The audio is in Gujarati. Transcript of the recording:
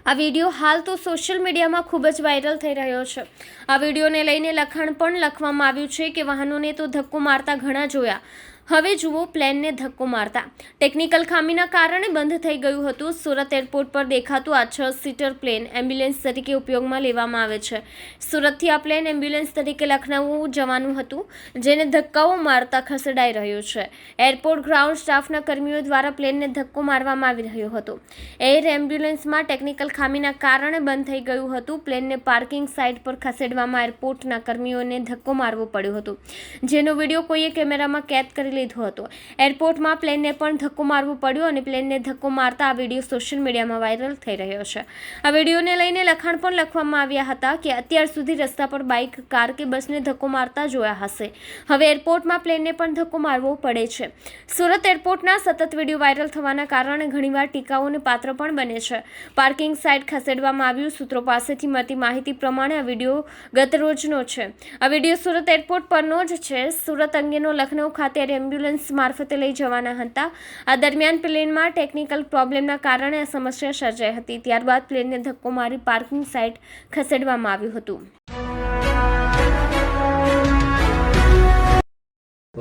આ વિડીયો હાલ તો સોશિયલ મીડિયામાં ખૂબ જ વાયરલ થઈ રહ્યો છે। આ વિડીયોને લઈને લખાણ પણ લખવામાં આવ્યું છે કે વાહનોને તો ધક્કો મારતા ઘણા જોયા, હવે જુઓ પ્લેનને ધક્કો મારતા। ટેકનિકલ ખામીના કારણે બંધ થઈ ગયું હતું। સુરત એરપોર્ટ પર દેખાતું આ 6 સીટર પ્લેન એમ્બ્યુલન્સ તરીકે ઉપયોગમાં લેવામાં આવે છે। સુરતથી આ પ્લેન એમ્બ્યુલન્સ તરીકે લખનઉ જવાનું હતું, જેને ધક્કાઓ મારતા ખસેડાઈ રહ્યું છે। એરપોર્ટ ગ્રાઉન્ડ સ્ટાફના કર્મીઓ દ્વારા પ્લેનને ધક્કો મારવામાં આવી રહ્યો હતો। એર એમ્બ્યુલન્સમાં ટેકનિકલ ખામીના કારણે બંધ થઈ ગયું હતું। પ્લેનને પાર્કિંગ સાઇટ પર ખસેડવામાં એરપોર્ટના કર્મીઓને ધક્કો મારવો પડ્યો હતો, જેનો વિડીયો કોઈએ કેમેરામાં કેદ કરી લીધો હતો। એરપોર્ટમાં પ્લેનને પણ ધક્કો મારવો પડ્યો અને પ્લેનને ધક્કો મારતા આ વિડીયો સોશિયલ મીડિયામાં વાયરલ થઈ રહ્યો છે। આ વિડીયોને લઈને લખાણ પણ લખવામાં આવ્યા હતા કે અત્યાર સુધી રસ્તા પર બાઇક, કાર કે બસને ધક્કો મારતા જોયા હશે, હવે એરપોર્ટમાં પ્લેનને પણ ધક્કો મારવો પડે છે। સુરત એરપોર્ટના સતત વિડીયો વાયરલ થવાના કારણે ઘણીવાર ટીકાઓને પાત્ર પણ બને છે। પાર્કિંગ સાઇટ ખસેડવામાં આવ્યું। સૂત્રો પાસેથી મળતી માહિતી પ્રમાણે આ વિડીયો ગત રોજનો છે। આ વિડીયો સુરત એરપોર્ટ પરનો જ છે। સુરત અંગેનો લખનઉ ખાતે એમ્બ્યુલન્સ મારફતે લઈ જવાના હતા। આ દરમિયાન પ્લેનમાં ટેકનિકલ પ્રોબ્લેમના કારણે આ સમસ્યા સર્જાઈ હતી। ત્યારબાદ પ્લેનને ધક્કો મારી પાર્કિંગ સાઇટ ખસેડવામાં આવ્યું હતું।